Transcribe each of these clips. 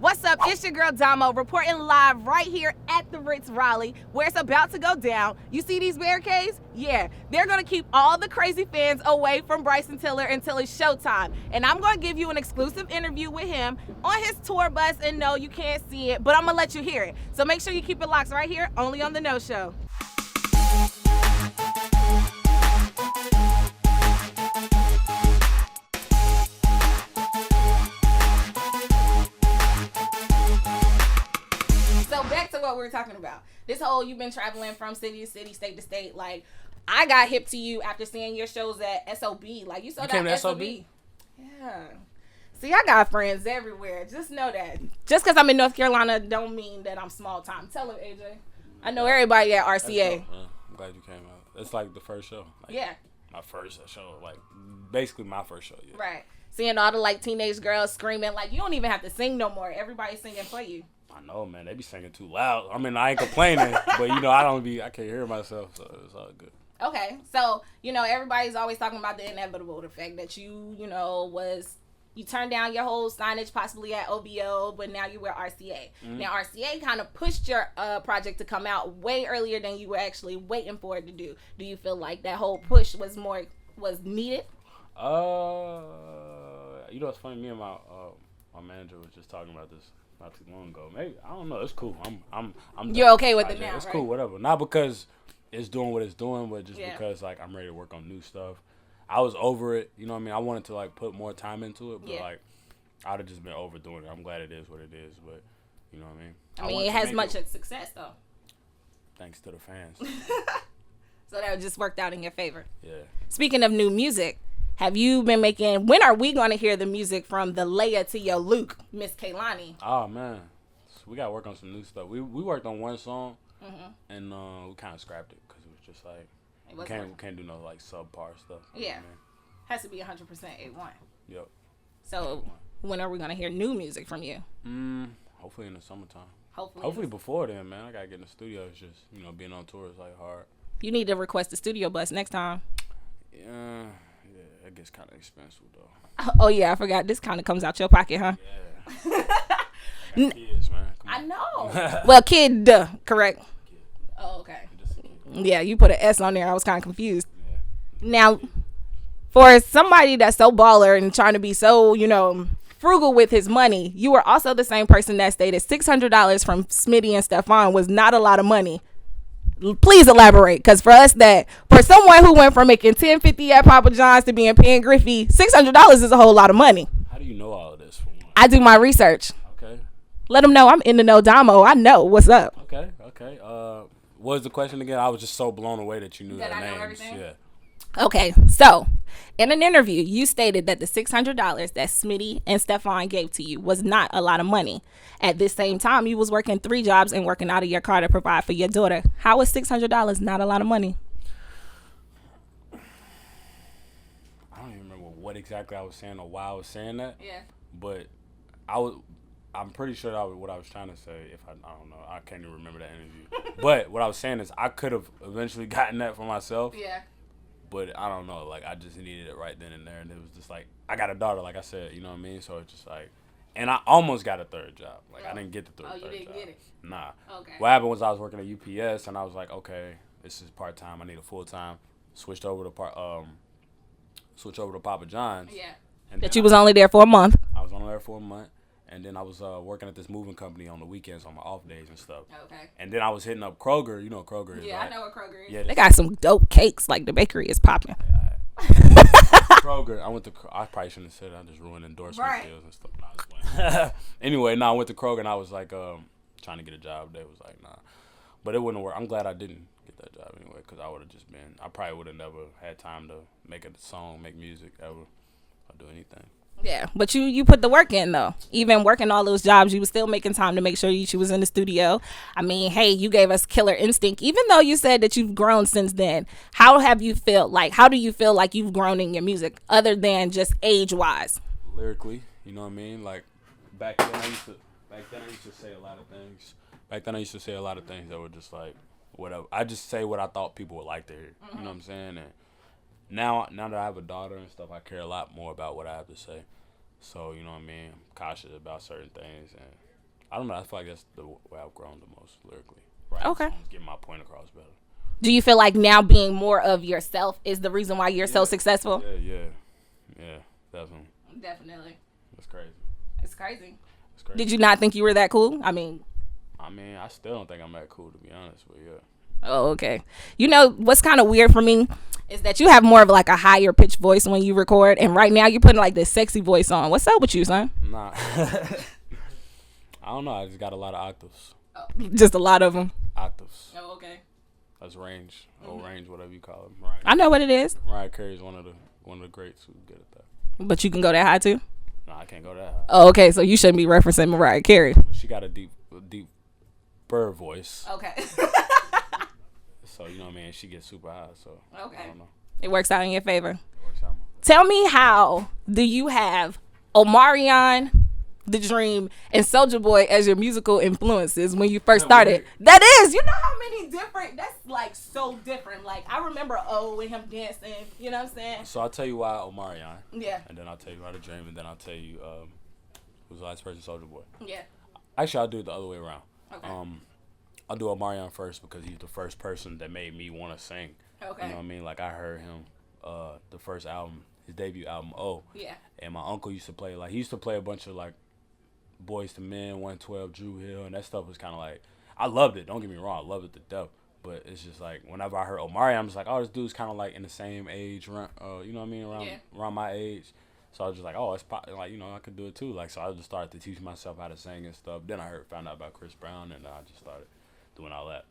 What's up? It's your girl Domo reporting live right here at the Ritz Raleigh where it's about to go down. You see these barricades? Yeah, they're going to keep all the crazy fans away from Bryson Tiller until it's showtime. And I'm going to give you an exclusive interview with him on his tour bus. And no, you can't see it, but I'm going to let you hear it. So make sure you keep it locked right here, only on The No Show. So back to what we were talking about. This whole you've been traveling from city to city, state to state. Like, I got hip to you after seeing your shows at SOB. Like, you saw that at SOB? Yeah. See, I got friends everywhere. Just know that. Just because I'm in North Carolina don't mean that I'm small time. Tell him, AJ. I know everybody at RCA. I'm glad you came out. It's like the first show. Like, yeah. My first show. Like, basically my first show. Yeah. Right. Seeing all the, like, teenage girls screaming. Like, you don't even have to sing no more. Everybody's singing for you. I know, man. They be singing too loud. I mean, I ain't complaining, but I can't hear myself, so it's all good. Okay, so everybody's always talking about the inevitable, the fact that you turned down your whole signage possibly at OBO, but now you're with RCA. Mm-hmm. Now RCA kind of pushed your project to come out way earlier than you were actually waiting for it to do. Do you feel like that whole push was needed? It's funny. Me and my manager was just talking about this not too long ago. Maybe I don't know. It's cool. I'm. You're okay with it now, It's right? cool. Whatever. Not because it's doing what it's doing, but just because like I'm ready to work on new stuff. I was over it. You know what I mean? I wanted to like put more time into it, but like I'd have just been overdoing it. I'm glad it is what it is, but you know what I mean? I mean, it has much success though. Thanks to the fans. So that just worked out in your favor. Yeah. Speaking of new music. Have you been making? When are we going to hear the music from the Leia to your Luke, Miss Kaylani? Oh man, we got to work on some new stuff. We worked on one song, and we kind of scrapped it because it was just like we can't do no like subpar stuff. Yeah, has to be 100% A1. Yep. So when are we going to hear new music from you? Hopefully in the summertime. Hopefully before then, man. I gotta get in the studio. It's just being on tour is like hard. You need to request a studio bus next time. Yeah. It gets kind of expensive though. Oh yeah, I forgot. This kind of comes out your pocket, huh? Yeah. Kids, man. I know. Well, kid, correct. Kid. Oh, okay. Yeah, you put an S on there. I was kind of confused. Yeah. Now, for somebody that's so baller and trying to be so, frugal with his money, you were also the same person that stated $600 from Smitty and Stefan was not a lot of money. Please elaborate, because for someone who went from making $10.50 at Papa John's to being paying Griffey, $600 is a whole lot of money. How do you know all of this? I do my research. Okay. Let them know I'm in the know, Domo. I know what's up. Okay. What was the question again? I was just so blown away that you knew their names. Know everything? Yeah. Okay, so in an interview, you stated that the $600 that Smitty and Stefan gave to you was not a lot of money. At this same time, you was working 3 jobs and working out of your car to provide for your daughter. How is $600 not a lot of money? I don't even remember what exactly I was saying or why I was saying that. Yeah. But I'm pretty sure what I was trying to say. If I don't know, I can't even remember that interview. But what I was saying is I could have eventually gotten that for myself. Yeah. But I don't know, like I just needed it right then and there, and it was just like I got a daughter, like I said, you know what I mean. So it's just like, and I almost got a third job. Like I didn't get the third job. Oh, you didn't get it? Nah. Okay. What happened was I was working at UPS, and I was like, okay, this is part time. I need a full time. Switched over to Papa John's. Yeah. And that you was only there for a month. I was only there for a month. And then I was working at this moving company on the weekends on my off days and stuff. Okay. And then I was hitting up Kroger. You know what Kroger is, yeah, right? I know what Kroger is. Yeah, they got some dope cakes. Like the bakery is popping. Yeah. Kroger. I probably shouldn't have said it. I just ruined endorsement deals and stuff. Nah, anyway, I went to Kroger and I was like trying to get a job. They was like, nah. But it wouldn't work. I'm glad I didn't get that job anyway, because I would have just been, I probably would have never had time to make a song, make music ever, or do anything. Yeah, but you put the work in though. Even working all those jobs, you was still making time to make sure you was in the studio. I mean, hey, you gave us Killer Instinct. Even though you said that you've grown since then, how do you feel like you've grown in your music, other than just age wise? Lyrically, you know what I mean? Like back then I used to say a lot of things. Back then I used to say a lot of things that were just like whatever. I just say what I thought people would like to hear. Mm-hmm. You know what I'm saying? And now that I have a daughter and stuff, I care a lot more about what I have to say. So, you know what I mean? I'm cautious about certain things, and I don't know. I feel like that's the way I've grown the most lyrically. Right. Okay. Get my point across better. Do you feel like now being more of yourself is the reason why you're so successful? Yeah, definitely. Definitely. That's crazy. It's crazy. Did you not think you were that cool? I mean, I still don't think I'm that cool, to be honest, but yeah. Oh, okay. You know, what's kind of weird for me is that you have more of like a higher pitched voice when you record, and right now you're putting like this sexy voice on. What's up with you, son? Nah. I don't know. I just got a lot of octaves. Just a lot of them. Octaves. Oh, okay. That's range. Range, whatever you call it. Right. I know what it is. Mariah Carey's one of the greats who's good at that. But you can go that high too? No, I can't go that high. Oh, okay. So you shouldn't be referencing Mariah Carey. But she got a deep bird voice. Okay. So, you know what I mean? She gets super high, so okay. I don't know. It works out in your favor. It works out. Tell me, how do you have Omarion, The Dream, and Soulja Boy as your musical influences when you first started? That is, you know how many different, that's like so different. Like, I remember and him dancing, you know what I'm saying? So I'll tell you why Omarion. Yeah. And then I'll tell you why The Dream, and then I'll tell you who's the last person, Soulja Boy. Yeah. Actually, I'll do it the other way around. Okay. I'll do Omarion first because he's the first person that made me want to sing. Okay. You know what I mean? Like, I heard him, the first album, his debut album, Yeah. And my uncle used to play, like, he used to play a bunch of, like, Boys to Men, 112, Drew Hill, and that stuff was kind of like, I loved it. Don't get me wrong. I loved it to death. But it's just like, whenever I heard Omarion, I'm just like, oh, this dude's kind of like in the same age, you know what I mean? Around my age. So I was just like, oh, it's like, you know, I could do it too. Like, so I just started to teach myself how to sing and stuff. Then I found out about Chris Brown, and I just started doing all that.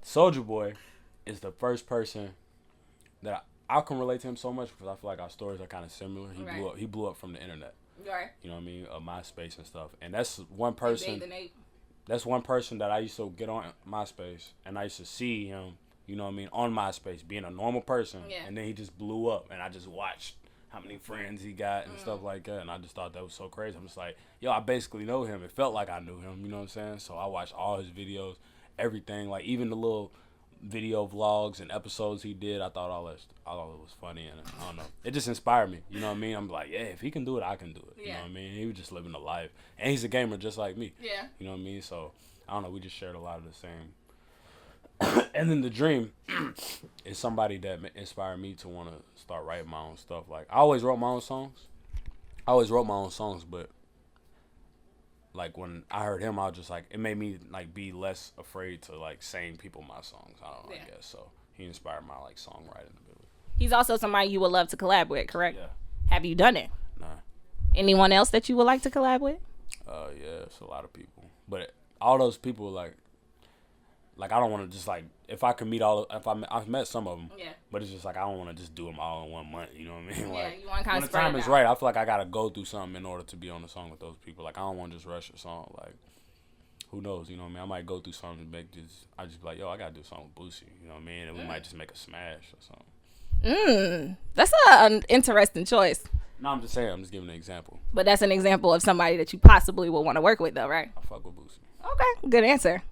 Soulja Boy is the first person that I can relate to him so much because I feel like our stories are kind of similar. He blew up from the internet. Right. You know what I mean? MySpace and stuff. And that's one person. That's one person that I used to get on MySpace, and I used to see him, you know what I mean, on MySpace, being a normal person. Yeah. And then he just blew up, and I just watched how many friends he got and stuff like that, and I just thought that was so crazy. I'm just like, yo, I basically know him. It felt like I knew him, you know what I'm saying? So I watched all his videos, everything, like even the little video vlogs and episodes he did. I thought all of it was funny, and I don't know, it just inspired me, you know what I mean? I'm like, yeah, if he can do it, I can do it. You know what I mean? He was just living a life, and he's a gamer just like me. Yeah. You know what I mean? So I don't know, we just shared a lot of the same. And then The Dream is somebody that inspired me to want to start writing my own stuff. Like, I always wrote my own songs, but like when I heard him, I was just like, it made me like be less afraid to like sing people my songs. I don't know, I guess. So he inspired my like songwriting ability. He's also somebody you would love to collab with, correct? Yeah. Have you done it? Nah. Anyone else that you would like to collab with? Yeah, it's a lot of people, but all those people like I don't want to just like, if I can meet I've met some of them, but it's just like I don't want to just do them all in 1 month. You know what I mean? Yeah, like, you want to kind of when the time is right, I feel like I gotta go through something in order to be on the song with those people. Like, I don't want to just rush a song. Like, who knows? You know what I mean? I might go through something and I just be like, yo, I gotta do something with Boosie. You know what I mean? And we might just make a smash or something. That's an interesting choice. No, I'm just saying. I'm just giving an example. But that's an example of somebody that you possibly would want to work with, though, right? I fuck with Boosie. Okay, good answer.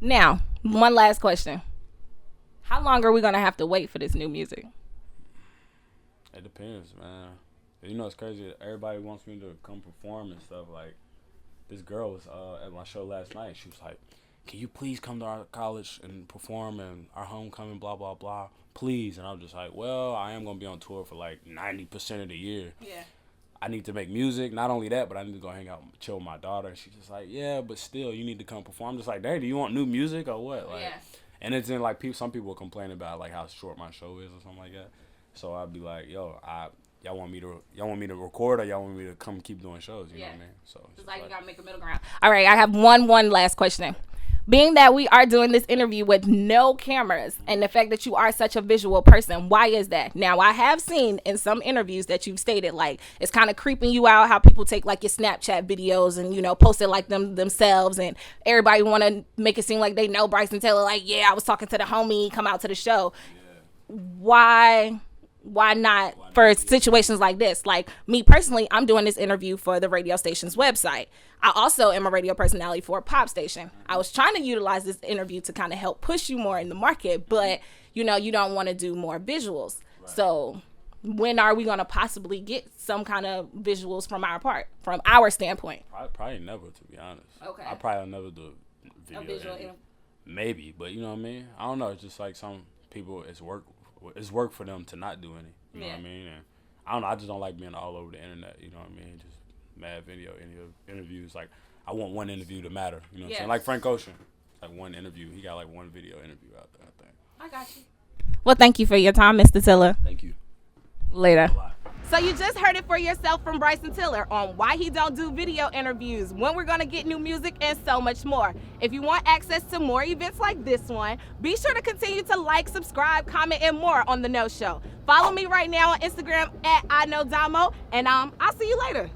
Now, one last question. How long are we going to have to wait for this new music? It depends, man. You know, it's crazy. Everybody wants me to come perform and stuff. Like, this girl was at my show last night. She was like, can you please come to our college and perform and our homecoming, blah, blah, blah, please? And I was just like, well, I am going to be on tour for like 90% of the year. Yeah. I need to make music. Not only that, but I need to go hang out and chill with my daughter. And she's just like, yeah, but still, you need to come perform. I'm just like, hey, do you want new music or what? Like, yeah. And it's in like some people complain about like how short my show is or something like that. So I'd be like, yo, y'all want me to record, or y'all want me to come keep doing shows? You know what I mean? So it's like you gotta make a middle ground. All right, I have one last question. Being that we are doing this interview with no cameras, and the fact that you are such a visual person, why is that? Now, I have seen in some interviews that you've stated, like, it's kind of creeping you out how people take, like, your Snapchat videos and, you know, post it, like, themselves, and everybody want to make it seem like they know Bryson Tiller, like, yeah, I was talking to the homie, come out to the show. Yeah. Why not for situations like this? Like, me personally, I'm doing this interview for the radio station's website. I also am a radio personality for a pop station. I was trying to utilize this interview to kind of help push you more in the market, but, you know, you don't want to do more visuals. Right. So when are we gonna possibly get some kind of visuals from our standpoint? Probably never, to be honest. Okay. I probably never do a visual maybe, but you know what I mean. I don't know. It's just like some people, it's work for them to not do any. You know what I mean? And I don't know. I just don't like being all over the internet. You know what I mean? Just mad video interviews. Like I want one interview to matter. You know what I'm saying? Like Frank Ocean, like one interview. He got like one video interview out there, I think. I got you. Well, thank you for your time, Mr. Tiller. Thank you. Later. So you just heard it for yourself from Bryson Tiller on why he don't do video interviews, when we're going to get new music, and so much more. If you want access to more events like this one, be sure to continue to like, subscribe, comment, and more on The No Show. Follow me right now on Instagram at I Know Domo, and I'll see you later.